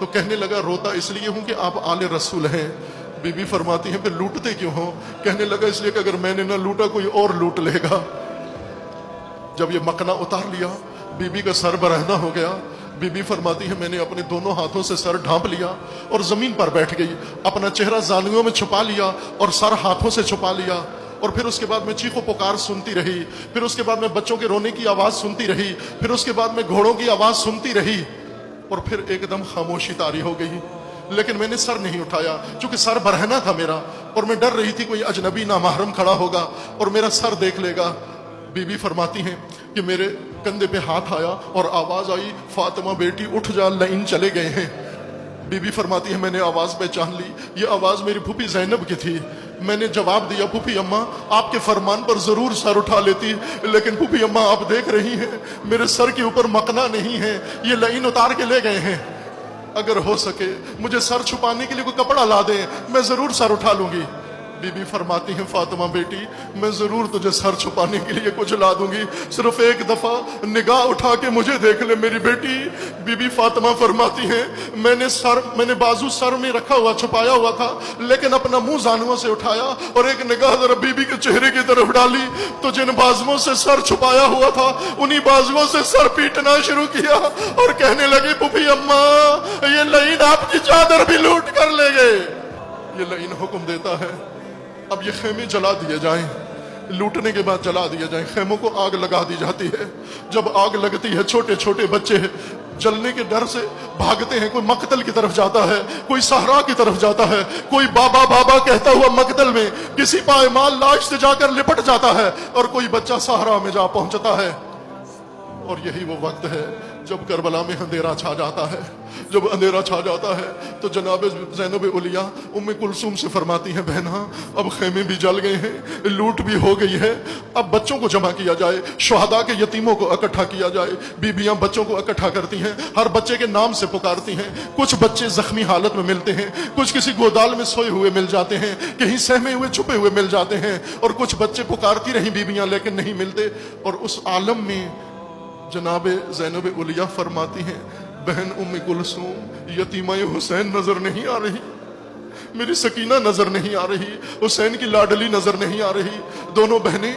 تو کہنے لگا روتا اس لیے ہوں کہ آپ آل رسول ہیں. بی بی فرماتی ہیں پھر لوٹتے کیوں ہو؟ کہنے لگا اس لیے کہ اگر میں نے نہ لوٹا کوئی اور لوٹ لے گا. جب یہ مکنا اتار لیا بی بی کا سر برہنہ ہو گیا. بی بی فرماتی ہے میں نے اپنے دونوں ہاتھوں سے سر ڈھانپ لیا اور زمین پر بیٹھ گئی, اپنا چہرہ زانیوں میں چھپا لیا اور سر ہاتھوں سے چھپا لیا. اور پھر اس کے بعد میں چیخ و پکار سنتی رہی, پھر اس کے بعد میں بچوں کے رونے کی آواز سنتی رہی, پھر اس کے بعد میں گھوڑوں کی آواز سنتی رہی, اور پھر ایک دم خاموشی طاری ہو گئی. لیکن میں نے سر نہیں اٹھایا چونکہ سر برہنہ تھا میرا, اور میں ڈر رہی تھی کوئی اجنبی نامحرم کھڑا ہوگا اور میرا سر دیکھ لے گا. بی بی فرماتی ہیں کہ میرے کندھے پہ ہاتھ آیا اور آواز آئی فاطمہ بیٹی اٹھ جا, لائن چلے گئے ہیں. بی بی فرماتی ہے میں نے آواز پہچان لی, یہ آواز میری پھوپھی زینب کی تھی. میں نے جواب دیا پھوپھی اماں آپ کے فرمان پر ضرور سر اٹھا لیتی, لیکن پھوپھی اماں آپ دیکھ رہی ہیں میرے سر کے اوپر مکنا نہیں ہے, یہ لائن اتار کے لے گئے ہیں. اگر ہو سکے مجھے سر چھپانے کے لیے کوئی کپڑا لا دیں, میں ضرور سر اٹھا لوں گی. بی بی فرماتی ہیں فاطمہ بیٹی میں ضرور تجھے سر چھپانے کے لیے کچھ لا دوں گی, صرف ایک دفعہ نگاہ اٹھا کے مجھے دیکھ لے میری بیٹی. بی بی فاطمہ فرماتی ہیں میں نے بازو سر میں رکھا ہوا چھپایا ہوا تھا, لیکن اپنا منہ زانووں سے اٹھایا اور ایک نگاہ ذرا بی بی کے چہرے کی طرف ڈالی تو جن بازوؤں سے سر چھپایا ہوا تھا انہی بازوؤں سے سر پیٹنا شروع کیا اور کہنے لگی پھوپھی اماں یہ لعین آپ کی چادر بھی لوٹ کر لے گئے. یہ لعین حکم دیتا ہے اب یہ خیمے جلا دیے جائیں, لوٹنے کے بعد جلا دیے جائیں. خیموں کو آگ لگا دی جاتی ہے. جب آگ لگتی ہے چھوٹے چھوٹے بچے جلنے کے ڈر سے بھاگتے ہیں, کوئی مقتل کی طرف جاتا ہے, کوئی صحرا کی طرف جاتا ہے, کوئی بابا بابا کہتا ہوا مقتل میں کسی پائمال لاش سے جا کر لپٹ جاتا ہے, اور کوئی بچہ صحرا میں جا پہنچتا ہے. اور یہی وہ وقت ہے جب کربلا میں اندھیرا چھا جاتا ہے. جب اندھیرا چھا جاتا ہے تو جناب زینب اولیاء ام کلثوم سے فرماتی ہیں بہنا اب خیمے بھی جل گئے ہیں, لوٹ بھی ہو گئی ہے, اب بچوں کو جمع کیا جائے, شہداء کے یتیموں کو اکٹھا کیا جائے. بیویاں بچوں کو اکٹھا کرتی ہیں, ہر بچے کے نام سے پکارتی ہیں. کچھ بچے زخمی حالت میں ملتے ہیں, کچھ کسی گودال میں سوئے ہوئے مل جاتے ہیں, کہیں سہمے ہوئے چھپے ہوئے مل جاتے ہیں, اور کچھ بچے پکارتی رہیں بیویاں لیکن نہیں ملتے. اور اس عالم میں جناب زینب اولیاء فرماتی ہیں بہن ام کلثوم یتیمہ حسین نظر نہیں آ رہی, میری سکینہ نظر نہیں آ رہی, حسین کی لاڈلی نظر نہیں آ رہی. دونوں بہنیں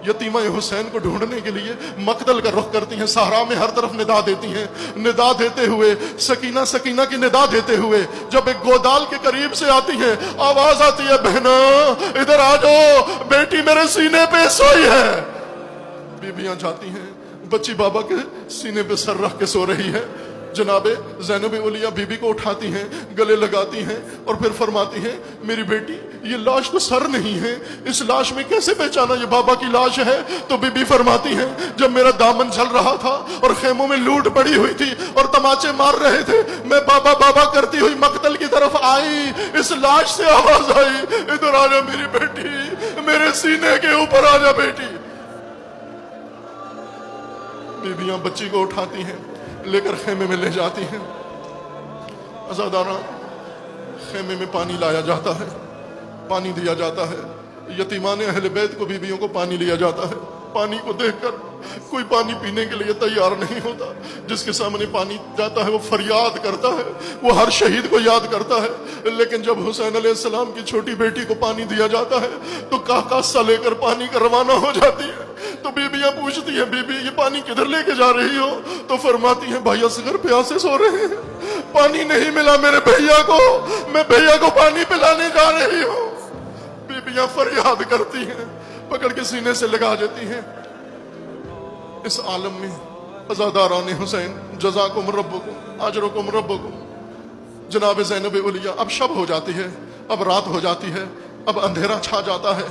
یتیمہ حسین کو ڈھونڈنے کے لیے مقتل کا رخ کرتی ہیں. صحرا میں ہر طرف ندا دیتی ہیں, ندا دیتے ہوئے سکینہ سکینہ کی ندا دیتے ہوئے جب ایک گودال کے قریب سے آتی ہیں آواز آتی ہے بہنا ادھر آ جاؤ, بیٹی میرے سینے پہ سوئی ہے. بیویاں جاتی ہیں, بچی بابا کے سینے پہ سر رکھ کے سو رہی ہے. جناب زینب اولیاء بی بی کو اٹھاتی ہیں, گلے لگاتی ہیں اور پھر فرماتی ہیں میری بیٹی یہ لاش تو سر نہیں ہے, اس لاش میں کیسے پہچانا یہ بابا کی لاش ہے؟ تو بی بی فرماتی ہیں جب میرا دامن جل رہا تھا اور خیموں میں لوٹ پڑی ہوئی تھی اور تماچے مار رہے تھے, میں بابا بابا کرتی ہوئی مقتل کی طرف آئی, اس لاش سے آواز آئی ادھر آ جا میری بیٹی, میرے سینے کے اوپر آ جا بیٹی. بیویاں بچی کو اٹھاتی ہیں, لے کر خیمے میں لے جاتی ہیں. عزادارہ خیمے میں پانی لایا جاتا ہے, پانی دیا جاتا ہے. یتیمان اہل بیت کو بیویوں کو پانی لیا جاتا ہے. پانی کو دیکھ کر کوئی پانی پینے کے لیے تیار نہیں ہوتا. جس کے سامنے پانی جاتا ہے وہ فریاد کرتا ہے, وہ ہر شہید کو یاد کرتا ہے. لیکن جب حسین علیہ السلام کی چھوٹی بیٹی کو پانی دیا جاتا ہے تو کاسا لے کر پانی کا روانہ ہو جاتی ہے. تو بیویاں پوچھتی ہیں بی بی یہ پانی کدھر لے کے جا رہی ہو؟ تو فرماتی ہیں بھائی اصغر پیاسے سو رہے ہیں, پانی نہیں ملا میرے بھیا کو, میں بھیا کو پانی پلانے جا رہی ہوں. بیویاں فریاد کرتی ہیں, پکڑ کے سینے سے لگا دیتی ہیں. اس عالم میں عزاداران حسین جزاکم ربکم اجرکم ربکم. جناب زینب اولیاء اب شب ہو جاتی ہے, اب رات ہو جاتی ہے, اب اندھیرا چھا جاتا ہے.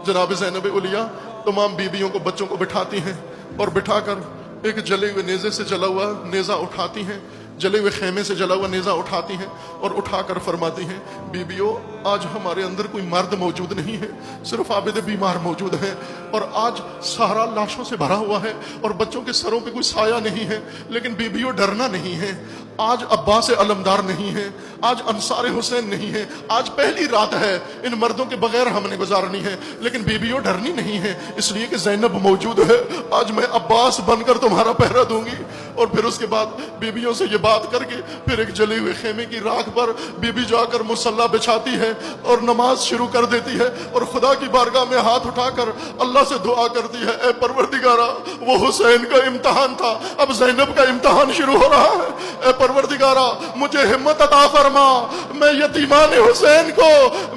جناب زینب اولیاء تمام بیویوں کو بچوں کو بٹھاتی ہیں اور بٹھا کر ایک جلے ہوئے نیزے سے جلا ہوا نیزہ اٹھاتی ہیں, جلے ہوئے خیمے سے جلا ہوا نیزہ اٹھاتی ہیں اور اٹھا کر فرماتی ہیں بیویوں آج ہمارے اندر کوئی مرد موجود نہیں ہے, صرف عابد بیمار موجود ہیں, اور آج صحرا لاشوں سے بھرا ہوا ہے اور بچوں کے سروں پہ کوئی سایہ نہیں ہے. لیکن بیویوں ڈرنا نہیں ہے, آج عباس علمدار نہیں ہے, آج انصار حسین نہیں ہے، آج پہلی رات ہے ان مردوں کے بغیر ہم نے گزارنی ہے، لیکن بیویوں ڈرنی نہیں ہے اس لیے کہ زینب موجود ہے، آج میں عباس بن کر تمہارا پہرا دوں گی۔ اور پھر اس کے بعد بیویوں سے یہ بات کر کے پھر ایک جلے ہوئے خیمے کی راکھ پر بیوی جا کر مصلی بچھاتی ہے اور نماز شروع کر دیتی ہے، اور خدا کی بارگاہ میں ہاتھ اٹھا کر اللہ سے دعا کرتی ہے، اے پروردگارا وہ حسین کا امتحان تھا، اب زینب کا امتحان شروع ہو رہا ہے، اے پروردگارا مجھے ہمت عطا فرما، میں یتیمان حسین کو،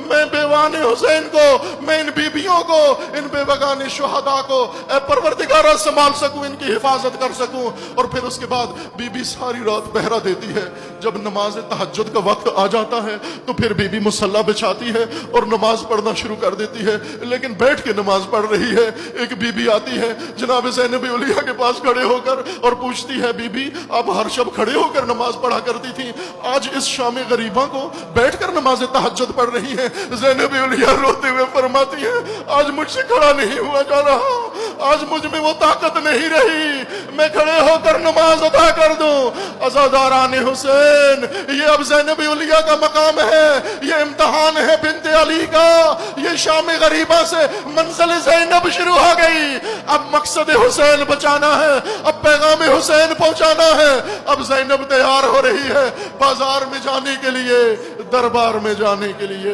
میں بیوان حسین کو، میں ان بیبیوں کو، ان بے بگان شہداء کو اے پروردگارا سنبھال سکوں، ان کی حفاظت کر سکوں۔ اور پھر اس کے بعد بی بی ساری رات پہرا دیتی ہے، جب نماز تہجد کا وقت آ جاتا ہے تو پھر بی بی مصلی بچھاتی ہے اور نماز پڑھنا شروع کر دیتی ہے، لیکن بیٹھ کے نماز پڑھ رہی ہے۔ ایک بی بی آتی ہے جناب زینب علیہ کے پاس کھڑے ہو کر اور پوچھتی ہے، بی بی آپ ہر شب کھڑے ہو کر نماز پڑھا کرتی تھی، آج اس شام غریبہ کو بیٹھ کر نماز تہجد پڑھ رہی ہیں؟ زینب علیہ روتے ہوئے فرماتی ہے، آج مجھ سے کھڑا نہیں ہوا جا رہا، آج مجھ میں وہ طاقت نہیں رہی میں کھڑے ہو کر نماز ادا کر دوں۔ عزاداران حسین، یہ اب زینب علیہ کا مقام ہے، یہ امتحان ہے بنت علی کا، یہ شام غریبہ سے منزل زینب شروع ہو گئی، اب مقصد حسین بچانا ہے، اب پیغام حسین پہنچانا ہے۔ اب زینب تیار ہو رہی ہے بازار میں جانے کے لیے، دربار میں جانے کے لیے۔